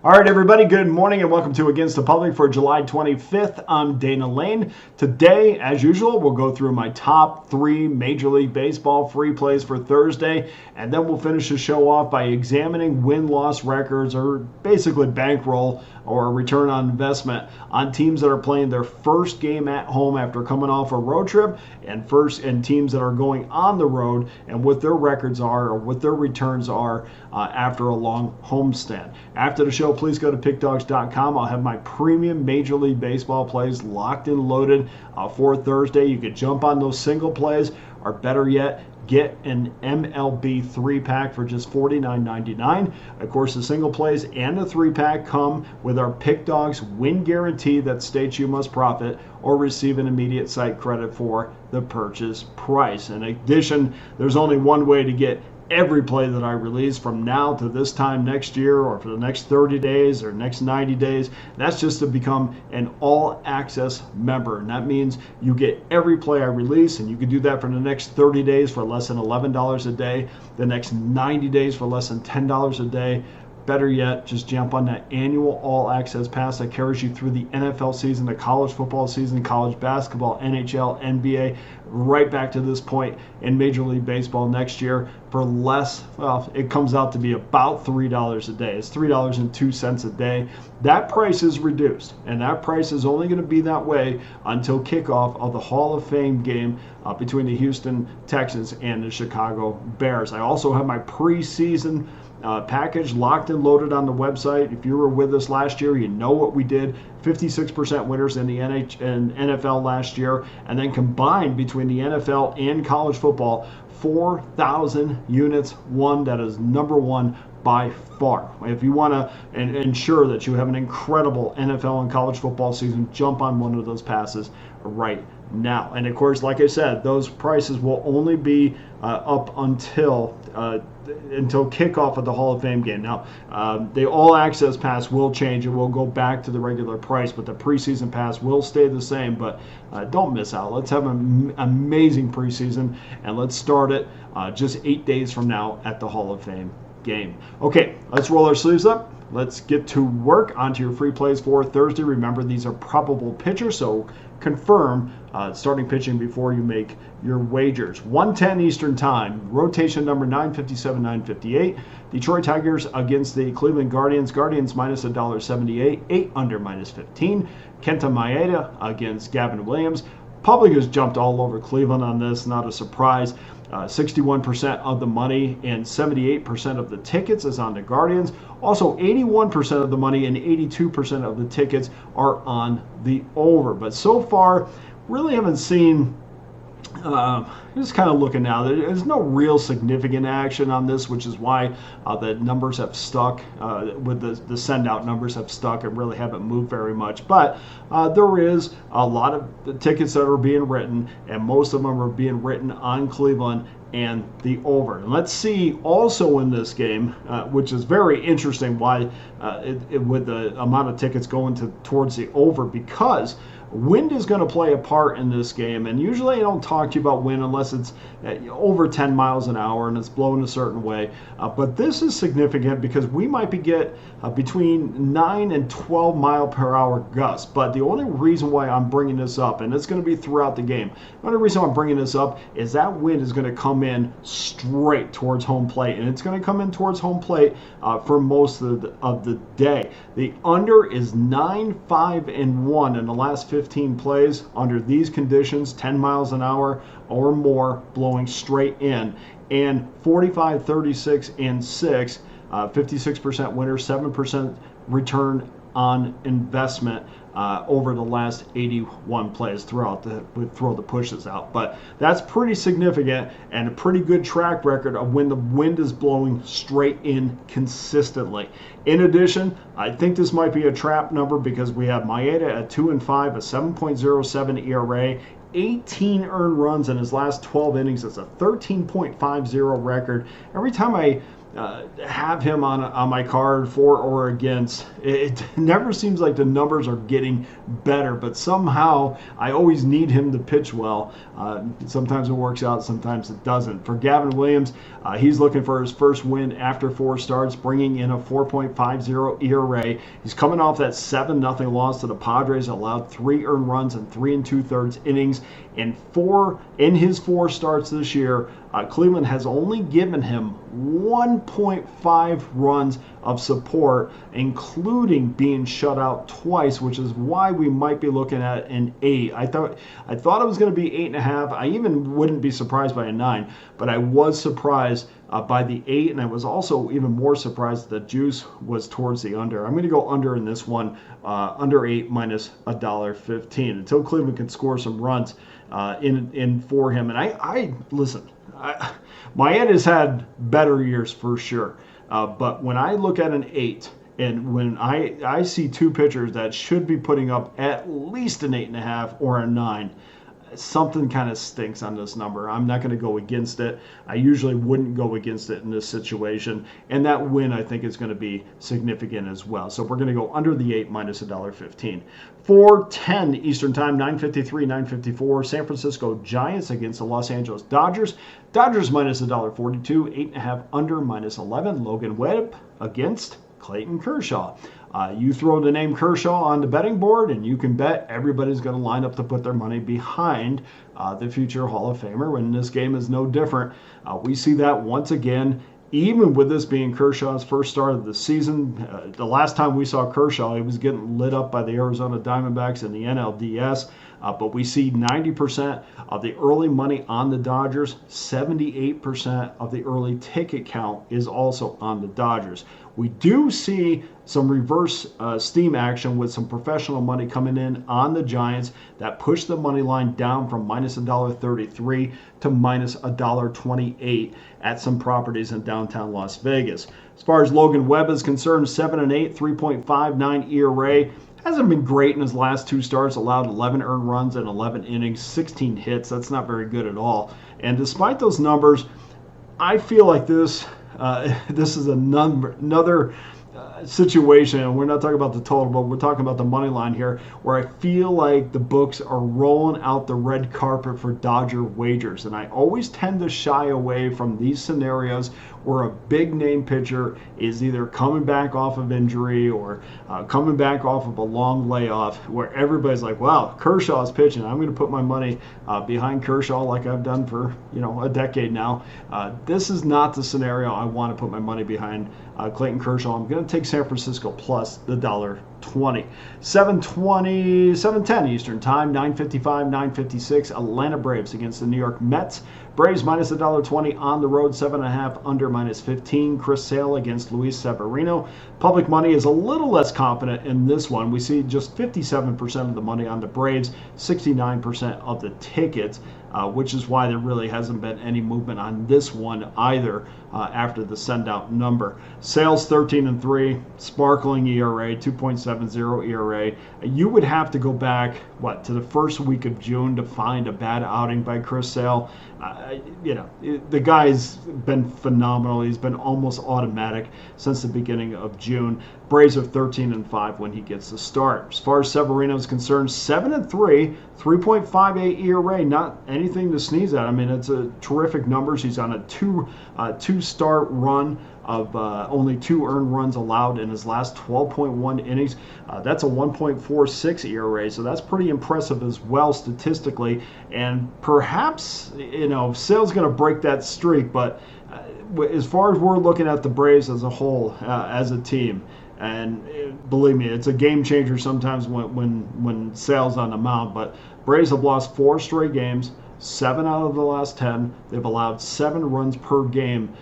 All right, everybody, good morning and welcome to Against the Public for July 25th. I'm Dana Lane. Today, as usual, we'll go through my top 3 Major League Baseball free plays for Thursday, and then we'll finish the show off by examining win-loss records, or basically bankroll or return on investment on teams that are playing their first game at home after coming off a road trip, and teams that are going on the road and what their records are or what their returns are after a long homestand. After the show, please go to Pickdawgz.com. I'll have my premium Major League Baseball plays locked and loaded for Thursday. You could jump on those single plays, or better yet, get an MLB 3-pack for just $49.99. Of course, the single plays and the 3-pack come with our Pick Dawgz win guarantee that states you must profit or receive an immediate site credit for the purchase price. In addition, there's only one way to get every play that I release from now to this time next year, or for the next 30 days or next 90 days. That's just to become an all-access member. And that means you get every play I release, and you can do that for the next 30 days for less than $11 a day, the next 90 days for less than $10 a day. Better yet, just jump on that annual all-access pass that carries you through the NFL season, the college football season, college basketball, NHL, NBA, right back to this point in Major League Baseball next year for less. Well, it comes out to be about $3 a day. It's $3.02 a day. That price is reduced, and that price is only going to be that way until kickoff of the Hall of Fame game between the Houston Texans and the Chicago Bears. I also have my preseason package locked and loaded on the website. If you were with us last year, you know what we did. 56% winners in the NFL last year, and then combined between the NFL and college football, 4,000 units won. That is number one by far. If you want to ensure that you have an incredible NFL and college football season, jump on one of those passes right now. And of course, like I said, those prices will only be up until kickoff of the Hall of Fame game. Now, the all-access pass will change. It will go back to the regular price, but the preseason pass will stay the same. But don't miss out. Let's have an amazing preseason, and let's start it just 8 days from now at the Hall of Fame game. Okay, let's roll our sleeves up. Let's get to work onto your free plays for Thursday. Remember, these are probable pitchers, so confirm starting pitching before you make your wagers. 1:10 Eastern Time, rotation number 957, 958. Detroit Tigers against the Cleveland Guardians. Guardians minus $1.78, 8 under minus 15. Kenta Maeda against Gavin Williams. Public has jumped all over Cleveland on this, not a surprise. 61% of the money and 78% of the tickets is on the Guardians. Also, 81% of the money and 82% of the tickets are on the over. But so far, really haven't seen, just kind of looking now, there's no real significant action on this, which is why the numbers have stuck, with the send-out numbers have stuck and really haven't moved very much. But there is a lot of the tickets that are being written, and most of them are being written on Cleveland and the over. And let's see also in this game, which is very interesting, why with the amount of tickets going towards the over, because wind is going to play a part in this game. And usually I don't talk to you about wind unless it's over 10 miles an hour and it's blowing a certain way. But this is significant because we might get between 9 and 12 mile per hour gusts. But the only reason why I'm bringing this up, and it's going to be throughout the game, the only reason I'm bringing this up is that wind is going to come in straight towards home plate. And it's going to come in towards home plate for most of the day. The under is 9-5-1 in the last 15 plays under these conditions, 10 miles an hour or more blowing straight in, and 45-36-6, 56% winner, 7% return on investment over the last 81 plays throughout throw the pushes out. But that's pretty significant and a pretty good track record of when the wind is blowing straight in consistently. In addition, I think this might be a trap number because we have Maeda at 2-5, a 7.07 ERA, 18 earned runs in his last 12 innings. It's a 13.50 record. Every time I have him on my card for or against. It never seems like the numbers are getting better, but somehow I always need him to pitch well. Sometimes it works out, sometimes it doesn't. For Gavin Williams, he's looking for his first win after 4 starts, bringing in a 4.50 ERA. He's coming off that 7-0 loss to the Padres, allowed 3 earned runs in 3 2/3 innings. In his 4 starts this year, Cleveland has only given him 1.5 runs of support, including being shut out twice, which is why we might be looking at an 8. I thought it was going to be 8.5. I even wouldn't be surprised by a 9, but I was surprised by the 8, and I was also even more surprised that the juice was towards the under. I'm going to go under in this one, under 8 minus $1.15 until Cleveland can score some runs in for him. And I listen. Miami has had better years for sure, but when I look at an 8, and when I see 2 pitchers that should be putting up at least an 8.5 or a 9, something kind of stinks on this number. I'm not going to go against it. I usually wouldn't go against it in this situation, and that win I think is going to be significant as well. So we're going to go under the 8 minus $1.15. 4:10 Eastern Time, 9:53, 9:54. San Francisco Giants against the Los Angeles Dodgers. Dodgers minus $1.42, 8.5 under minus 11. Logan Webb against Clayton Kershaw. You throw the name Kershaw on the betting board, and you can bet everybody's going to line up to put their money behind the future Hall of Famer, and this game is no different. We see that once again, even with this being Kershaw's first start of the season. The last time we saw Kershaw, he was getting lit up by the Arizona Diamondbacks in the NLDS. But we see 90% of the early money on the Dodgers, 78% of the early ticket count is also on the Dodgers. We do see some reverse steam action with some professional money coming in on the Giants that pushed the money line down from minus $1.33 to minus $1.28 at some properties in downtown Las Vegas. As far as Logan Webb is concerned, 7-8, 3.59 ERA. Hasn't been great in his last 2 starts, allowed 11 earned runs in 11 innings, 16 hits. That's not very good at all. And despite those numbers, I feel like this is another situation, and we're not talking about the total, but we're talking about the money line here, where I feel like the books are rolling out the red carpet for Dodger wagers. And I always tend to shy away from these scenarios where a big name pitcher is either coming back off of injury or coming back off of a long layoff, where everybody's like, wow, Kershaw's pitching. I'm going to put my money behind Kershaw like I've done for a decade now. This is not the scenario I want to put my money behind Clayton Kershaw. I'm going to take San Francisco plus the $1.20. 7:10 Eastern Time, 9:55, 9:56. Atlanta Braves against the New York Mets. Braves minus $1.20 on the road, 7.5 under minus 15. Chris Sale against Luis Severino. Public money is a little less confident in this one. We see just 57% of the money on the Braves, 69% of the tickets, which is why there really hasn't been any movement on this one either after the send-out number. Sales 13-3, sparkling ERA, 2.70 ERA. You would have to go back, to the first week of June to find a bad outing by Chris Sale. The guy's been phenomenal. He's been almost automatic since the beginning of June. Braves are 13-5 when he gets the start. As far as Severino is concerned, 7-3, 3.58 ERA. Not anything to sneeze at. I mean, it's a terrific numbers. He's on a two-start run of only 2 earned runs allowed in his last 12.1 innings. That's a 1.46 ERA, so that's pretty impressive as well statistically. And perhaps, Sale's going to break that streak, but as far as we're looking at the Braves as a whole, as a team, and believe me, it's a game changer sometimes when Sale's on the mound, but Braves have lost 4 straight games. 7 out of the last 10. They've allowed 7 runs per game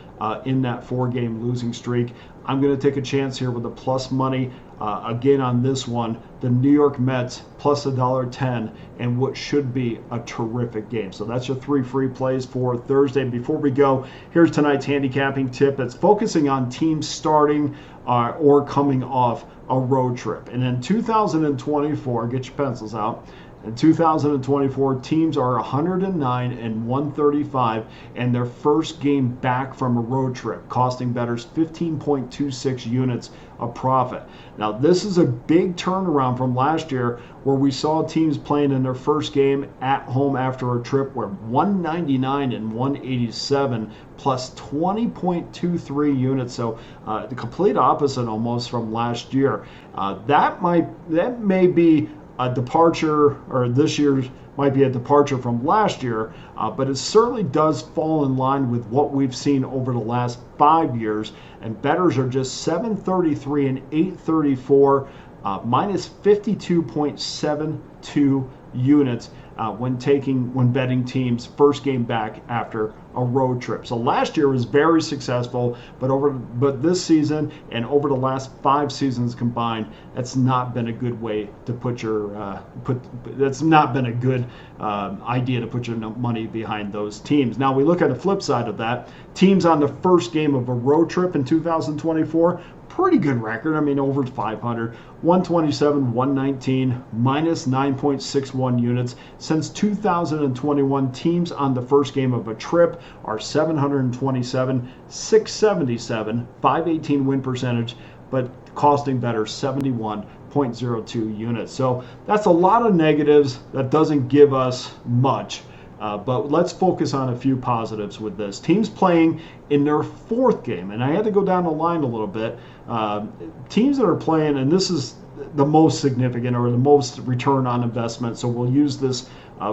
in that 4-game losing streak. I'm going to take a chance here with the plus money again on this one. The New York Mets plus $1.10 and what should be a terrific game. So that's your 3 free plays for Thursday. Before we go, here's tonight's handicapping tip. It's focusing on teams starting or coming off a road trip. And in 2024, get your pencils out, In 2024, teams are 109 and 135 and their first game back from a road trip, costing bettors 15.26 units of profit. Now, this is a big turnaround from last year where we saw teams playing in their first game at home after a trip were 199 and 187 plus 20.23 units. So the complete opposite almost from last year. That may be a departure, or this year's might be a departure from last year, but it certainly does fall in line with what we've seen over the last 5 years. And bettors are just 733 and 834, minus 52.72 units when betting teams first game back after a road trip. So last year was very successful, but this season and over the last 5 seasons combined, that's not been a good way to that's not been a good idea to put your money behind those teams. Now we look at the flip side of that. Teams on the first game of a road trip in 2024, pretty good record. I mean, over 500, 127, 119, minus 9.61 units. Since 2021, teams on the first game of a trip are 727, 677, 518 win percentage, but costing bettors 71.02 units. So that's a lot of negatives. That doesn't give us much. But let's focus on a few positives with this. Teams playing in their fourth game, and I had to go down the line a little bit. Teams that are playing, and this is the most significant or the most return on investment, so we'll use this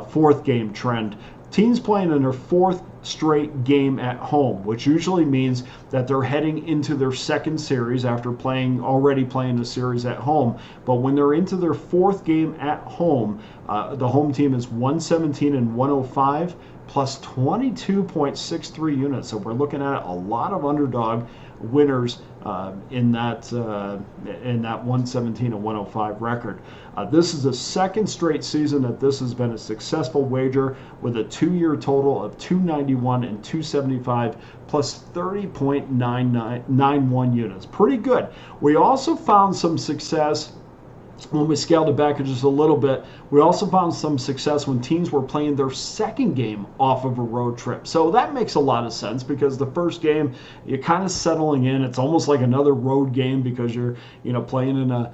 fourth game trend. Teams playing in their fourth straight game at home, which usually means that they're heading into their second series after already playing the series at home. But when they're into their fourth game at home, the home team is 117 and 105 plus 22.63 units. So we're looking at a lot of underdog winners in that 117 and 105 record. This is the second straight season that this has been a successful wager, with a 2-year total of 291 and 275 plus 30.91 units. Pretty good. We also found some success when we scaled it back just a little bit. We also found some success when teams were playing their second game off of a road trip. So that makes a lot of sense, because the first game, you're kind of settling in. It's almost like another road game because you're playing in a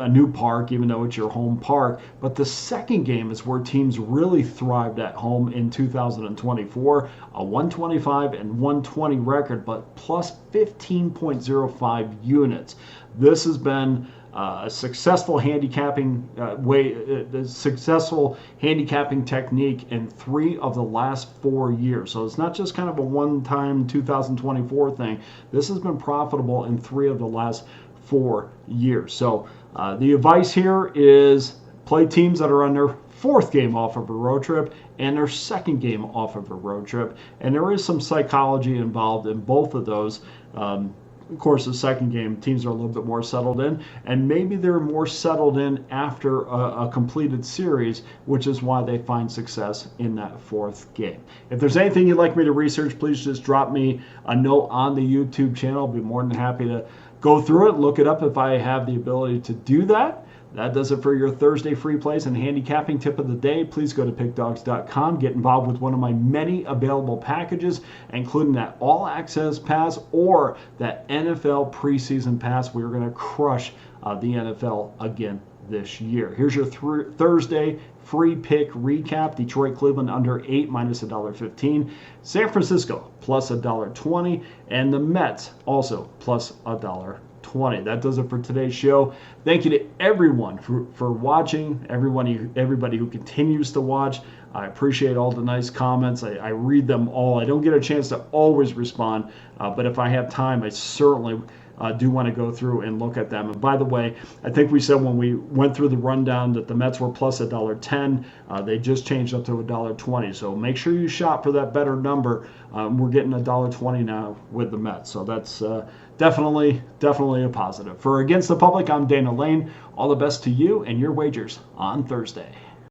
new park, even though it's your home park. But the second game is where teams really thrived at home in 2024. A 125 and 120 record, but plus 15.05 units. This has been a successful handicapping successful handicapping technique in 3 of the last 4 years. So it's not just kind of a one-time 2024 thing. This has been profitable in 3 of the last 4 years. So the advice here is play teams that are on their fourth game off of a road trip and their second game off of a road trip. And there is some psychology involved in both of those. Of course, the second game, teams are a little bit more settled in, and maybe they're more settled in after a completed series, which is why they find success in that fourth game. If there's anything you'd like me to research, please just drop me a note on the YouTube channel. I'll be more than happy to go through it, look it up if I have the ability to do that. That does it for your Thursday free plays and handicapping tip of the day. Please go to pickdawgz.com. Get involved with one of my many available packages, including that all-access pass or that NFL preseason pass. We're going to crush the NFL again this year. Here's your Thursday free pick recap. Detroit, Cleveland under 8 minus $1.15. San Francisco plus $1.20. And the Mets also plus $1.20. That does it for today's show. Thank you to everyone for watching, everybody who continues to watch. I appreciate all the nice comments. I read them all. I don't get a chance to always respond, but if I have time, I certainly do want to go through and look at them. And by the way, I think we said when we went through the rundown that the Mets were plus $1.10. They just changed up to $1.20. So make sure you shop for that better number. We're getting $1.20 now with the Mets. So that's definitely a positive. For Against the Public, I'm Dana Lane. All the best to you and your wagers on Thursday.